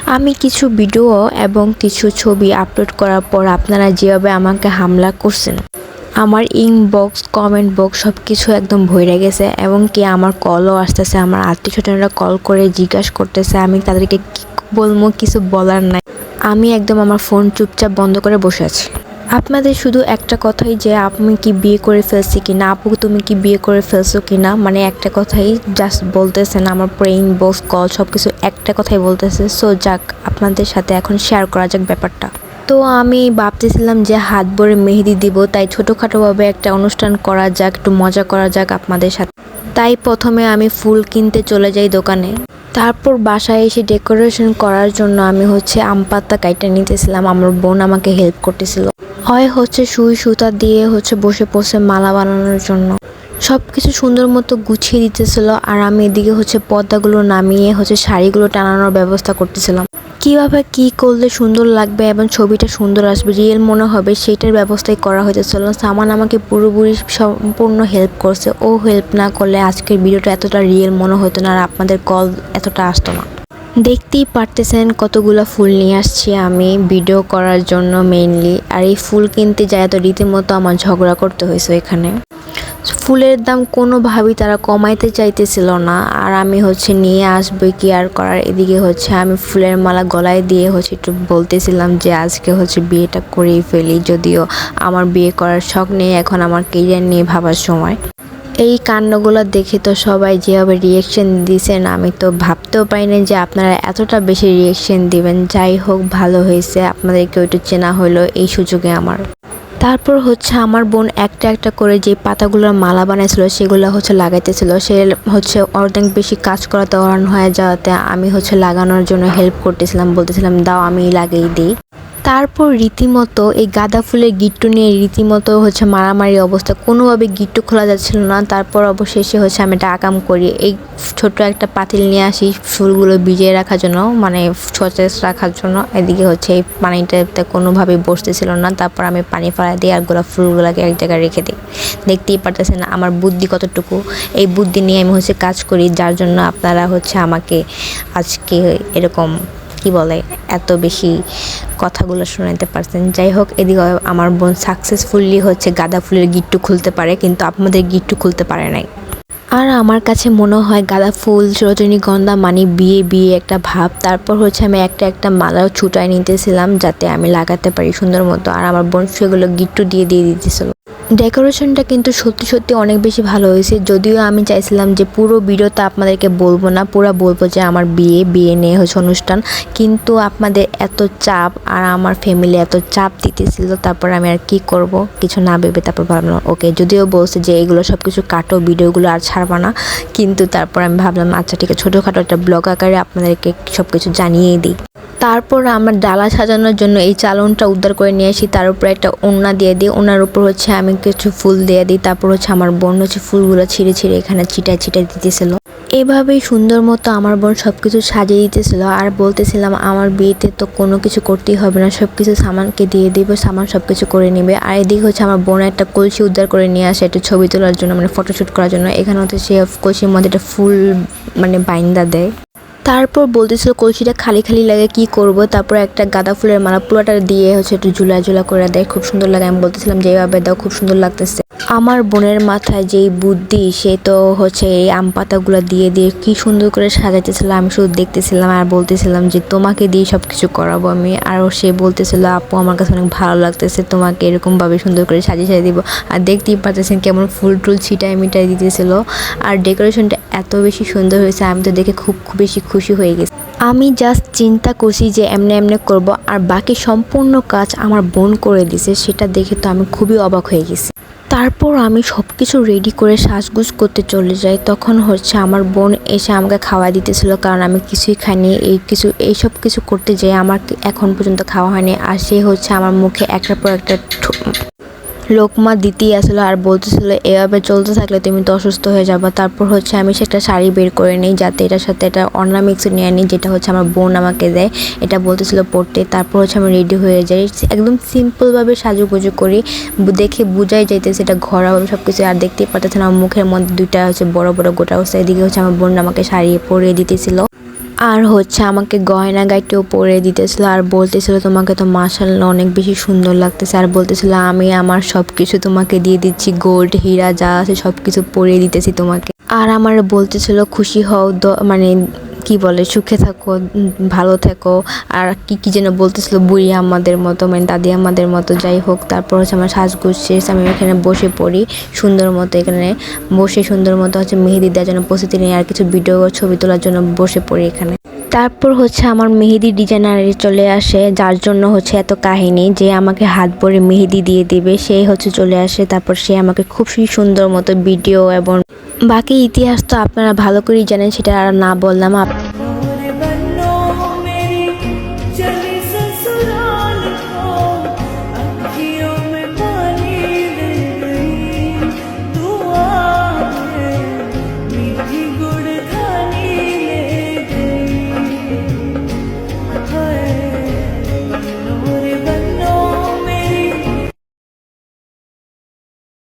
আমি কিছু ভিডিও এবং কিছু ছবি আপলোড করার পর আপনারা যেভাবে আমাকে হামলা করছেন, আমার ইনবক্স কমেন্ট বক্স সব কিছু একদম ভরে গেছে এবং কি আমার কলও আসতেছে। আমার আত্মীয়স্বজনরা কল করে জিজ্ঞাসা করতেছে, আমি তাদেরকে কী বলবো, কিছু বলার নাই। আমি একদম আমার ফোন চুপচাপ বন্ধ করে বসে আছি। আপনাদের শুধু একটা কথাই যে আমি কি বিয়ে করে ফেলছি কিনা, আপু তুমি কি বিয়ে করে ফেলছো কিনা, মানে একটা কথাই জাস্ট বলতেছেন। আমার পুরো ইনবক্স কল সব কিছু একটা কথাই বলতেছে। সো যাক, আপনাদের সাথে এখন শেয়ার করা যাক ব্যাপারটা। তো আমি ভাবতেছিলাম যে হাত ভরে মেহেদি দিব, তাই ছোটোখাটোভাবে একটা অনুষ্ঠান করা যাক, একটু মজা করা যাক আপনাদের সাথে। তাই প্রথমে আমি ফুল কিনতে চলে যাই দোকানে। তারপর বাসায় এসে ডেকোরেশন করার জন্য আমি আম পাতা কাইটা নিতেছিলাম। আমার বোন আমাকে হেল্প করতেছিল। হয় সুই সুতা দিয়ে বসে বসে মালা বানানোর জন্য সব কিছু সুন্দর মতো গুছিয়ে দিতেছিল। আর আমি এদিকে পর্দাগুলো নামিয়ে শাড়িগুলো টানানোর ব্যবস্থা করতেছিলাম। কিভাবে কি করলে সুন্দর লাগবে এবং ছবিটা সুন্দর আসবে, রিয়েল মনে হবে, সেইটার ব্যবস্থাই করা হইতেছিল। সামান আমাকে পুরোপুরি সম্পূর্ণ হেল্প করছে। ও হেল্প না করলে আজকের ভিডিওটা এতটা রিয়েল মনে হতো না আর আপনাদের কল এতটা আসতো না। দেখতেই পারতেছেন কতগুলো ফুল নিয়ে আসছি আমি ভিডিও করার জন্য মেইনলি। আর এই ফুল কিনতে যায় তো রীতিমতো আমার ঝগড়া করতে হয়েছে এখানে। ফুলের দাম কোনোভাবেই তারা কমাইতে চাইতেছিল না। আর আমি নিয়ে আসবে কি আর করার। এদিকে আমি ফুলের মালা গলায় দিয়ে একটু বলতেছিলাম যে আজকে বিয়েটা করেই ফেলি, যদিও আমার বিয়ে করার শখ নেই, এখন আমার কেরিয়ার নিয়ে ভাবার সময়। এই কাণ্ডগুলো দেখে তো সবাই যেভাবে রিয়েকশন দিয়েছেন, আমি তো ভাবতেও পারিনি যে আপনারা এতটা বেশি রিয়েকশন দিবেন। যাই হোক, ভালো হয়েছে, আপনাদেরকে একটু চেনা হলো এই সুযোগে আমার। তারপর আমার বোন একটা একটা করে যে পাতাগুলোর মালা বানাইছিল সেগুলো লাগাইতেছিল। সে অর্ধেক বেশি কাজ করাতে অরান হয়ে যাওয়াতে আমি লাগানোর জন্য হেল্প করতেছিলাম, বলতেছিলাম দাও আমি লাগিয়ে দিই। তারপর রীতিমতো এই গাঁদা ফুলের গিট্টু নিয়ে রীতিমতো মারামারি অবস্থা, কোনোভাবে গিট্টু খোলা যাচ্ছিল না। তারপর অবশেষে আমি একটা আকাম করি, এই ছোট একটা পাতিল নিয়ে আসি ফুলগুলো ভিজিয়ে রাখার জন্য, মানে সতেজ রাখার জন্য। এদিকে এই পানিটাতে কোনোভাবেই বসতেছিল না। তারপর আমি পানি ফেলা দিই আর গোলাপ ফুলগুলোকে এক জায়গায় রেখে দিই। দেখতেই পারতেছেন আমার বুদ্ধি কতটুকু। এই বুদ্ধি নিয়ে আমি কাজ করি, যার জন্য আপনারা আমাকে আজকে এরকম কি বলে এত বেশি কথাগুলো শোনাতে পারছেন। যাই হোক, এদিকে আমার বোন সাকসেসফুলি গাঁদা ফুলের গিট্টু খুলতে পারে, কিন্তু আপনাদের গিট্টু খুলতে পারে নাই। আর আমার কাছে মনে হয় গাঁদা ফুল রজনীগন্ধা মানে বিয়ে বিয়ে একটা ভাব। তারপর আমি একটা একটা মালাও ছুটায় নিতেছিলাম যাতে আমি লাগাতে পারি সুন্দর মতো। আর আমার বোন সেগুলো গিট্টু দিয়ে দিতেছিল। ডেকোরেশনটা কিন্তু সত্যি সত্যি অনেক বেশি ভালো হয়েছে। যদিও আমি চাইছিলাম যে পুরো ভিডিওটা আপনাদেরকে বলবো না, পুরো বলবো যে আমার বিয়ে নিয়ে অনুষ্ঠান, কিন্তু আপনাদের এত চাপ আর আমার ফ্যামিলি এত চাপ দিতেছিল। তারপর আমি আর কি করব, কিছু না ভেবে তারপর ভাবলাম ওকে, যদিও বলছে যে এগুলো সব কিছু কাটো, ভিডিওগুলো আর ছাড়বা না, কিন্তু তারপর আমি ভাবলাম আচ্ছা ঠিক আছে, ছোটোখাটো একটা ব্লগ আকারে আপনাদেরকে সব কিছু জানিয়ে দিই। তারপর আমার ডালা সাজানোর জন্য এই চালনটা উদ্ধার করে নিয়ে আসি, তার উপরে একটা ওড়না দিয়ে দিই, ওনার উপর আমি কিছু ফুল দিয়ে দিই। তারপর আমার বোন ফুলগুলো ছিঁড়ে ছিঁড়ে এখানে ছিটায় দিতেছিল। এভাবেই সুন্দর মতো আমার বোন সব কিছু সাজিয়ে দিতেছিল। আর বলতেছিলাম আমার বিয়েতে তো কোনো কিছু করতেই হবে না, সব কিছু সামানকে দিয়ে দিব, সামান সব কিছু করে নেবে। আর এদিকে আমার বোন একটা কলসি উদ্ধার করে নিয়ে আসে একটা ছবি তোলার জন্য, মানে ফটোশ্যুট করার জন্য। এখানে সে কলসির মধ্যে একটা ফুল মানে বাইন্দা দেয়। তারপর বলতেছিল কলসিটা খালি খালি লাগে কি করব। তারপর একটা গাঁদা ফুলের মালা পুরোটা দিয়ে একটু ঝুলা করে দেয়, খুব সুন্দর লাগে। আমি বলতেছিলাম যে এইভাবে দাও, খুব সুন্দর লাগতেছে। আমার বোনের মাথায় যেই বুদ্ধি, সে তো এই আম পাতাগুলো দিয়ে দিয়ে কি সুন্দর করে সাজাইতেছিল। আমি শুধু দেখতেছিলাম আর বলতেছিলাম যে তোমাকে দিয়ে সব কিছু করাবো আমি। আর সে বলতেছিল আপু আমার কাছে অনেক ভালো লাগতেছে, তোমাকে এরকমভাবে সুন্দর করে সাজিয়ে দিব। আর দেখতেই পাচ্ছেন কেমন ফুল টুল ছিটাই মিটাই দিতেছিল। আর ডেকোরেশনটা এত বেশি সুন্দর হয়েছে, আমি তো দেখে খুব বেশি খুশি হয়ে গেছি। আমি জাস্ট চিন্তা করছি যে এমনি করব, আর বাকি সম্পূর্ণ কাজ আমার বোন করে দিছে। সেটা দেখে তো আমি খুবই অবাক হয়ে গেছি। তারপর আমি সব কিছু রেডি করে সাজগুজ করতে চলে যাই। তখন আমার বোন এসে আমাকে খাওয়া দিতেছিল, কারণ আমি কিছুই খাইনি। এই সব কিছু করতে যাই আমার এখন পর্যন্ত খাওয়া হয়নি। আর সে আমার মুখে একটার পর একটা লোকমা দিতেই আসলো আর বলতেছিল এভাবে চলতে থাকলে তুমি তো অসুস্থ হয়ে যাবে। তারপর আমি একটা শাড়ি বের করে নিই, যাতে এটার সাথে একটা অর্নামেন্টস নিয়ে নিই, যেটা আমার বোন আমাকে দেয়, এটা বলতেছিল পড়তে। তারপর আমি রেডি হয়ে যাই, একদম সিম্পলভাবে সাজুগুজু করি, দেখে বুঝাই যাইতেছে এটা ঘরোয়াভাবে সব কিছু। আর দেখতেই পারতেছেন আমার মুখের মধ্যে দুইটা বড় বড় গোটা অবস্থা। এদিকে আমার বোন আমাকে শাড়ি পরিয়ে দিতেছিল। আর হচ্ছে আমাকে গয়না গাইটেও পরে দিতেছিল আর বলতেছিল তোমাকে তো মাশাআল্লাহ অনেক বেশি সুন্দর লাগতেছে আর বলতেছিল আমি আমার সব কিছু তোমাকে দিয়ে দিচ্ছি, গোল্ড হীরা যা আছে সব কিছু পরিয়ে দিতেছি তোমাকে। আর আমার বলতেছিল খুশি হও, মানে কি বলে সুখে থাকো, ভালো থেকো, আর কি কি যেন বলতেছিল বুড়ি আমাদের মতো, মানে দাদি আমাদের মতো। যাই হোক, তারপর হচ্ছে আমার সাজগোজ শেষ, আমি এখানে বসে পড়ি সুন্দর মতো, এখানে বসে সুন্দর মতো হচ্ছে মেহেদি দেওয়ার জন্য প্রস্তুতি নিই আর কিছু ভিডিও ছবি তোলার জন্য বসে পড়ি এখানে। তারপর হচ্ছে আমার মেহেদি ডিজাইনার চলে আসে, যার জন্য হচ্ছে এত কাহিনী, যে আমাকে হাত ভরে মেহেদি দিয়ে দিবে সেই হচ্ছে চলে আসে। তারপর সে আমাকে খুব সুন্দর মতো ভিডিও এবং বাকি ইতিহাস তো আপনারা ভালো করেই জানেন, সেটা আর না বললাম।